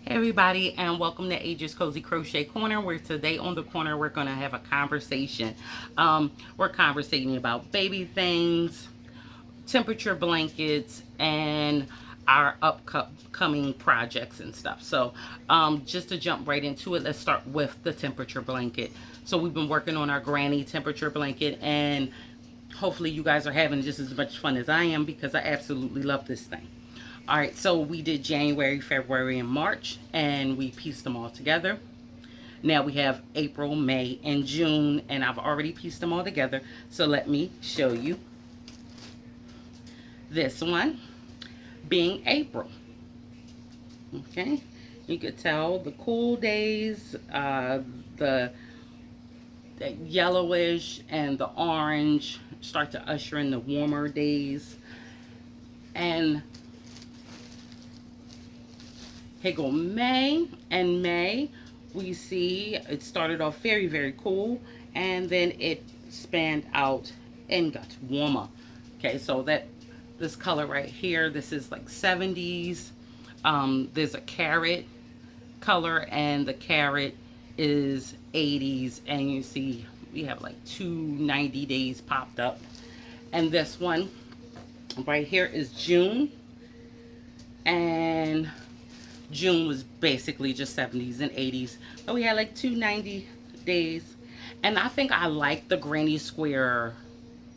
Hey everybody, and welcome to Ages Cozy Crochet Corner, where today on the corner we're going to have a conversation. We're conversating about baby things, temperature blankets, and our upcoming projects and stuff. So just to jump right into it, let's start with the temperature blanket. So we've been working on our granny temperature blanket, and hopefully you guys are having just as much fun as I am, because I absolutely love this thing. All right, so we did January, February, and March, and we pieced them all together. Now we have April, May, and June, and I've already pieced them all together. So let me show you this one being April. Okay, you could tell the cool days, the yellowish and the orange start to usher in the warmer days. And here go May, and May we see it started off very cool, and then it spanned out and got warmer. Okay, so this color right here, this is like 70s. There's a carrot color, and the carrot is 80s, and you see we have like 290 days popped up. And this one right here is June, and June was basically just 70s and 80s, but we had like 290 days. And I think I like the granny square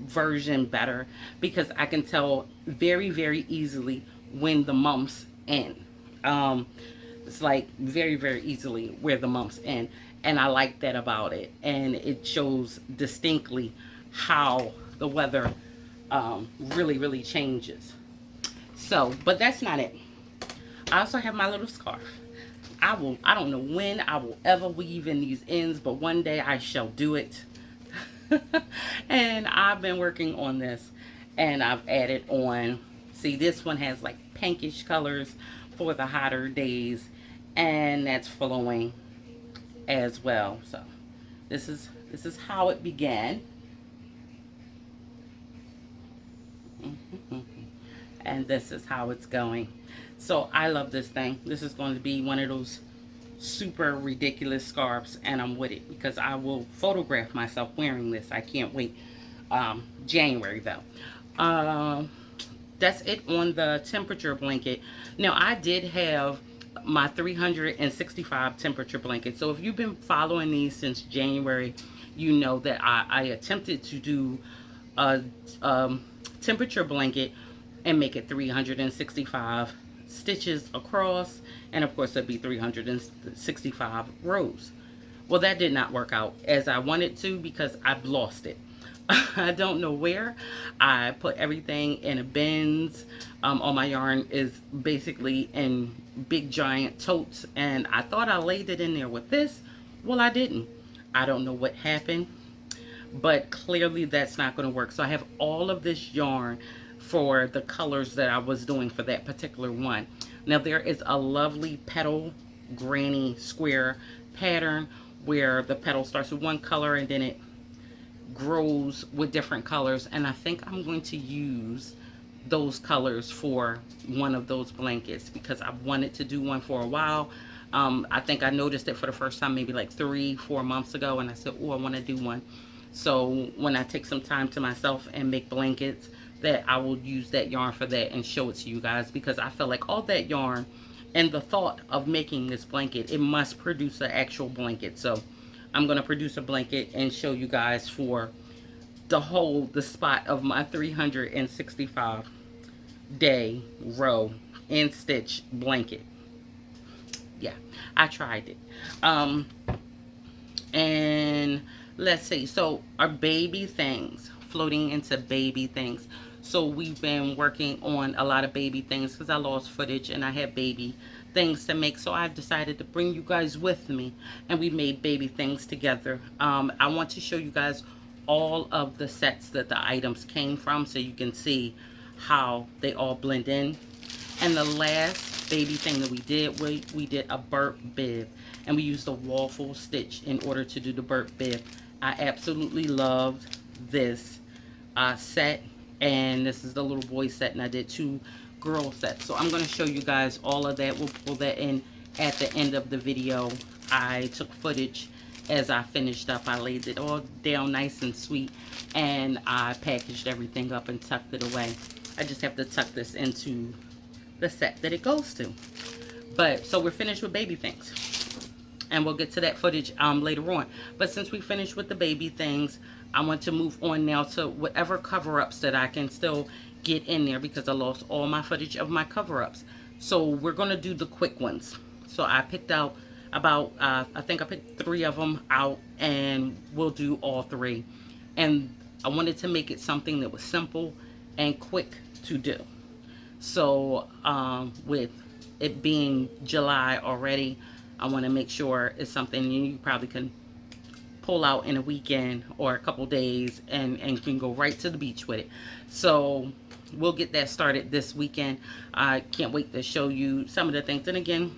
version better, because I can tell very easily when the month's in. It's like very easily where the month's in, and I like that about it, and it shows distinctly how the weather really changes. So, but that's not it. I also have my little scarf. I don't know when I will ever weave in these ends, but one day I shall do it. And I've been working on this, and I've added on, see, this one has like pinkish colors for the hotter days, and that's flowing as well. So this is how it began. And this is how it's going. So I love this thing. This is going to be one of those super ridiculous scarves, and I'm with it because I will photograph myself wearing this. I can't wait. January though. That's it on the temperature blanket. Now I did have my 365 temperature blanket. So if you've been following these since January, you know that I attempted to do a temperature blanket and make it 365 stitches across, and of course it'd be 365 rows. Well, that did not work out as I wanted to, because I've lost it. I don't know where. I put everything in bins. All my yarn is basically in big giant totes, and I thought I laid it in there with this. Well, I didn't. I don't know what happened, but clearly that's not going to work. So I have all of this yarn for the colors that I was doing for that particular one. Now there is a lovely petal granny square pattern where the petal starts with one color and then it grows with different colors, and I think I'm going to use those colors for one of those blankets, because I've wanted to do one for a while. I think I noticed it for the first time maybe like 3-4 months ago, and I said, oh, I want to do one. So when I take some time to myself and make blankets, that I will use that yarn for that and show it to you guys, because I feel like all that yarn and the thought of making this blanket, it must produce an actual blanket. So I'm going to produce a blanket and show you guys for the spot of my 365 day row in stitch blanket. Yeah, I tried it. And let's see, so our baby things, floating into baby things. So we've been working on a lot of baby things because I lost footage and I had baby things to make. So I decided to bring you guys with me, and we made baby things together. I want to show you guys all of the sets that the items came from, so you can see how they all blend in. And the last baby thing that we did a burp bib, and we used a waffle stitch in order to do the burp bib. I absolutely loved this set, and this is the little boy set, and I did 2 girl sets. So I'm going to show you guys all of that. We'll pull that in at the end of the video, I took footage as I finished up. I laid it all down nice and sweet, and I packaged everything up and tucked it away. I just have to tuck this into the set that it goes to. But so we're finished with baby things, and we'll get to that footage later on. But since we finished with the baby things, I want to move on now to whatever cover-ups that I can still get in there, because I lost all my footage of my cover-ups. So we're going to do the quick ones. So I picked out about, I think I picked 3 of them out, and we'll do all 3. And I wanted to make it something that was simple and quick to do. So with it being July already, I want to make sure it's something you probably can pull out in a weekend or a couple days, and can go right to the beach with it. So we'll get that started this weekend. I can't wait to show you some of the things. And again,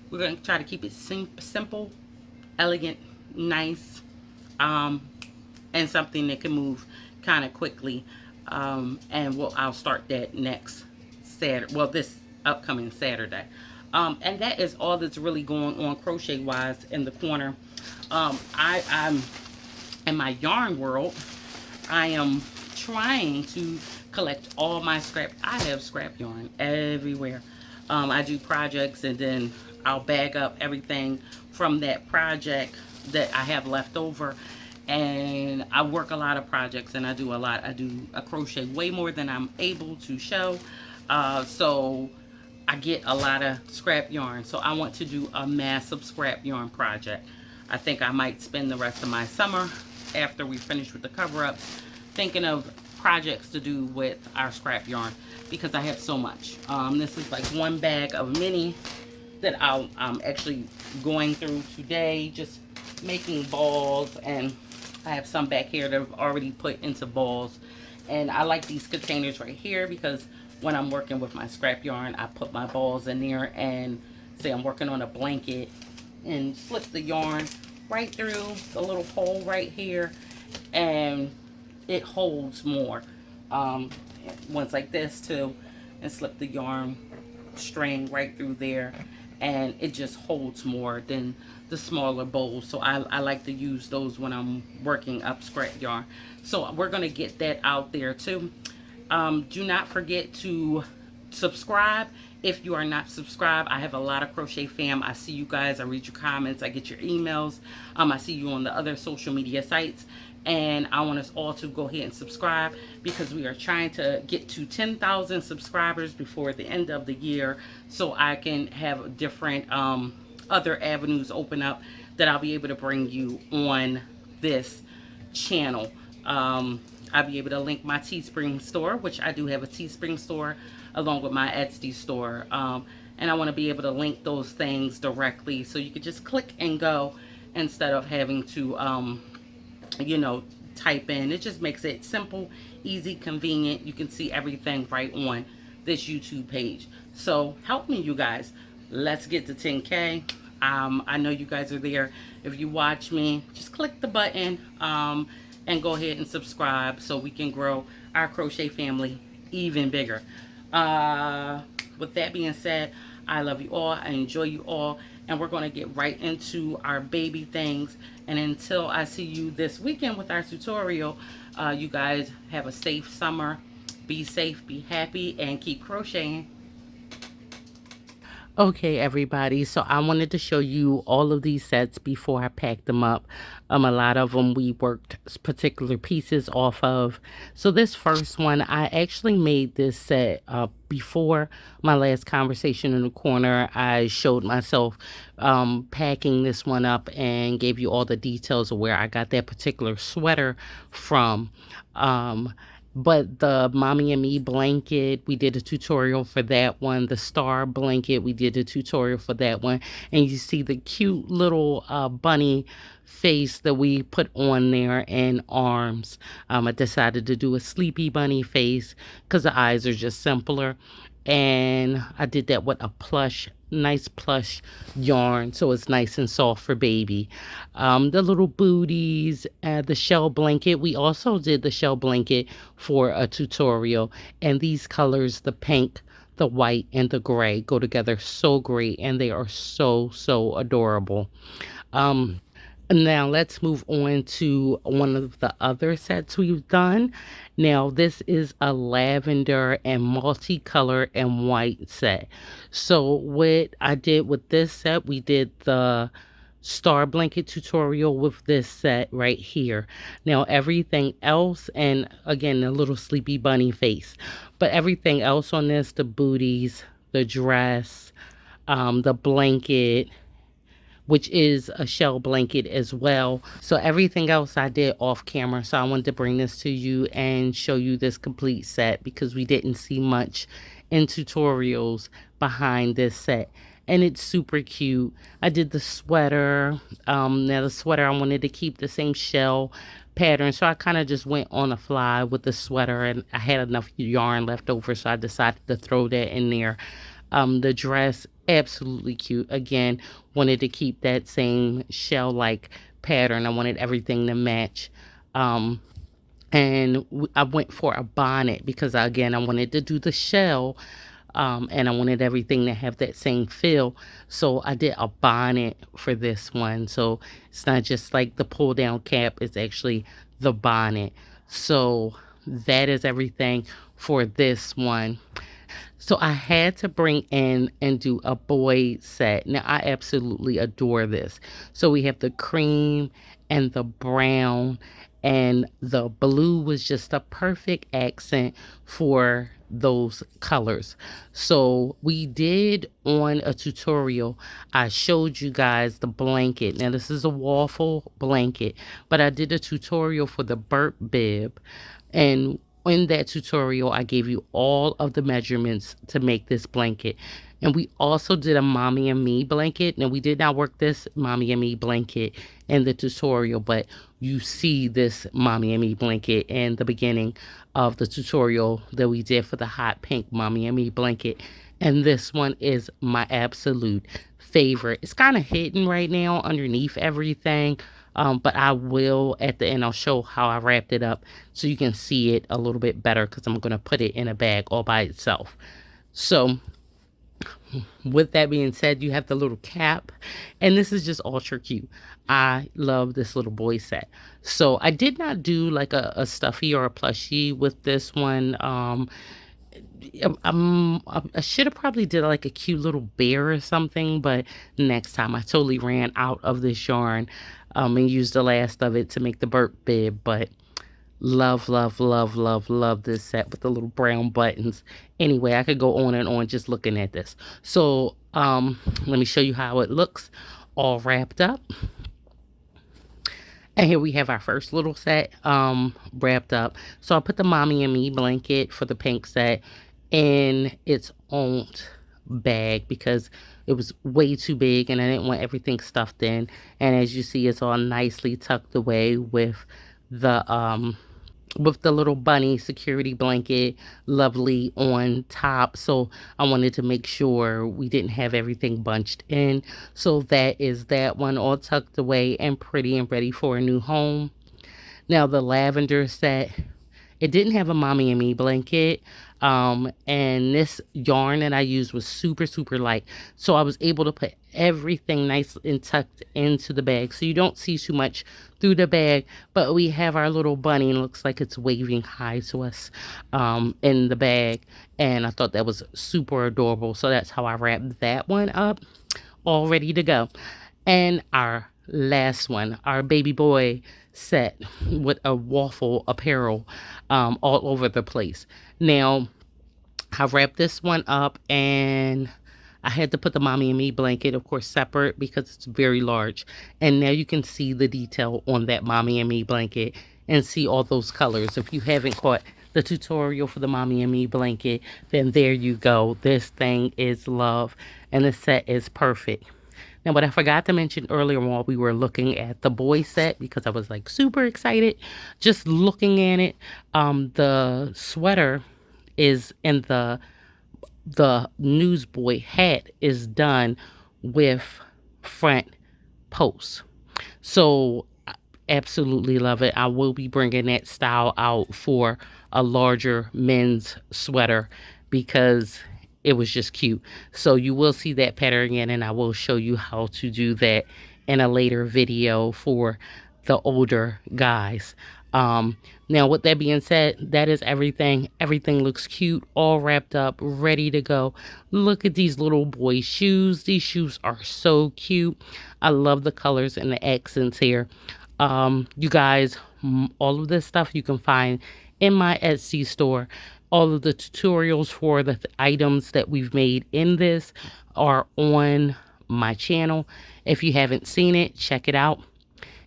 we're going to try to keep it simple, elegant, nice, and something that can move kind of quickly. And I'll start that next Saturday. Well, this upcoming Saturday. And that is all that's really going on crochet wise in the corner. I'm in my yarn world. I am trying to collect all my scrap. I have scrap yarn everywhere. I do projects, and then I'll bag up everything from that project that I have left over. And I work a lot of projects, and I do a lot. I do a crochet way more than I'm able to show. So I get a lot of scrap yarn. So I want to do a massive scrap yarn project. I think I might spend the rest of my summer, after we finish with the cover-ups, thinking of projects to do with our scrap yarn, because I have so much. This is like one bag of mini that I'm actually going through today, just making balls, and I have some back here that I've already put into balls. And I like these containers right here, because when I'm working with my scrap yarn, I put my balls in there, and say I'm working on a blanket, and slip the yarn right through the little hole right here, and it holds more. Ones like this too, and slip the yarn string right through there, and it just holds more than the smaller bowls. So I like to use those when I'm working up scrap yarn. So we're gonna get that out there too. Do not forget to subscribe if you are not subscribed. I have a lot of Crochet Fam. I see you guys. I read your comments. I get your emails. I see you on the other social media sites. And I want us all to go ahead and subscribe, because we are trying to get to 10,000 subscribers before the end of the year, so I can have different other avenues open up that I'll be able to bring you on this channel. I'll be able to link my Teespring store, which I do have a Teespring store, along with my Etsy store. And I want to be able to link those things directly, so you could just click and go, instead of having to you know, type in. It just makes it simple, easy, convenient. You can see everything right on this YouTube page. So help me, you guys. Let's get to 10K. I know you guys are there. If you watch me, just click the button and go ahead and subscribe, so we can grow our crochet family even bigger. With that being said, I love you all. I enjoy you all. And we're going to get right into our baby things. And until I see you this weekend with our tutorial, you guys have a safe summer. Be safe, be happy, and keep crocheting. Okay, everybody, so I wanted to show you all of these sets before I packed them up. A lot of them we worked particular pieces off of. So this first one, I actually made this set before my last conversation in the corner. I showed myself packing this one up and gave you all the details of where I got that particular sweater from. But the Mommy and Me blanket, we did a tutorial for that one. The star blanket, we did a tutorial for that one. And you see the cute little bunny face that we put on there, and arms. I decided to do a sleepy bunny face because the eyes are just simpler. And I did that with a plush, nice plush yarn, so it's nice and soft for baby. The little booties, the shell blanket, we also did the shell blanket for a tutorial. And these colors, the pink, the white and the gray go together so great, and they are so adorable. Um, Now let's move on to one of the other sets we've done. Now this is a lavender and multicolor and white set. So what I did with this set, we did the star blanket tutorial with this set right here. Now everything else, and again the little sleepy bunny face, but everything else on this, the booties, the dress, the blanket, which is a shell blanket as well. So everything else I did off camera. So I wanted to bring this to you and show you this complete set because we didn't see much in tutorials behind this set. And it's super cute. I did the sweater. Now the sweater, I wanted to keep the same shell pattern, so I kind of just went on the fly with the sweater, and I had enough yarn left over, so I decided to throw that in there. The dress, absolutely cute. Again, wanted to keep that same shell-like pattern. I wanted everything to match. And I went for a bonnet because, again, I wanted to do the shell, and I wanted everything to have that same feel. So I did a bonnet for this one. So it's not just like the pull down cap, it's actually the bonnet. So that is everything for this one. So I had to bring in and do a boy set. Now I absolutely adore this. So we have the cream and the brown, and the blue was just a perfect accent for those colors. So we did on a tutorial, I showed you guys the blanket. Now this is a waffle blanket, but I did a tutorial for the Burp Bib, and in that tutorial I gave you all of the measurements to make this blanket. And we also did a mommy and me blanket. Now we did not work this mommy and me blanket in the tutorial, but you see this mommy and me blanket in the beginning of the tutorial that we did for the hot pink mommy and me blanket. And this one is my absolute favorite. It's kind of hidden right now underneath everything, but I will at the end, I'll show how I wrapped it up so you can see it a little bit better, because I'm going to put it in a bag all by itself. So with that being said, you have the little cap, and this is just ultra cute. I love this little boy set. So I did not do like a stuffy or a plushie with this one. I should have probably did like a cute little bear or something, but next time. I totally ran out of this yarn and used the last of it to make the Burp Bib. But love this set with the little brown buttons. Anyway, I could go on and on just looking at this. So let me show you how it looks all wrapped up. And here we have our first little set wrapped up. So I put the mommy and me blanket for the pink set in its own bag because it was way too big and I didn't want everything stuffed in. And as you see, it's all nicely tucked away with the little bunny security blanket lovely on top. So I wanted to make sure we didn't have everything bunched in. So that is that one all tucked away and pretty and ready for a new home. Now the lavender set, it didn't have a mommy and me blanket. And this yarn that I used was super light. So I was able to put everything nice and tucked into the bag. So you don't see too much through the bag, but we have our little bunny, and it looks like it's waving hi to us in the bag. And I thought that was super adorable. So that's how I wrapped that one up, all ready to go. And our last one, our baby boy set with a waffle apparel all over the place. Now I wrapped this one up, and I had to put the mommy and me blanket, of course, separate because it's very large. And now you can see the detail on that mommy and me blanket and see all those colors. If you haven't caught the tutorial for the mommy and me blanket, then there you go. This thing is love, and the set is perfect. Now, what I forgot to mention earlier while we were looking at the boy set, because I was like super excited just looking at it, the sweater is in the newsboy hat is done with front posts. So I absolutely love it. I will be bringing that style out for a larger men's sweater because it was just cute. So you will see that pattern again, and I will show you how to do that in a later video for the older guys. Now with that being said, that is everything. Everything looks cute, all wrapped up, ready to go. Look at these little boy shoes. These shoes are so cute. I love the colors and the accents here. You guys, all of this stuff you can find in my Etsy store. All of the tutorials for the items that we've made in this are on my channel. If you haven't seen it, check it out.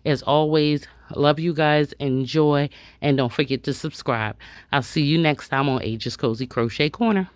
As always, love you guys, enjoy, and don't forget to subscribe. I'll see you next time on Age's Cozy Crochet Corner.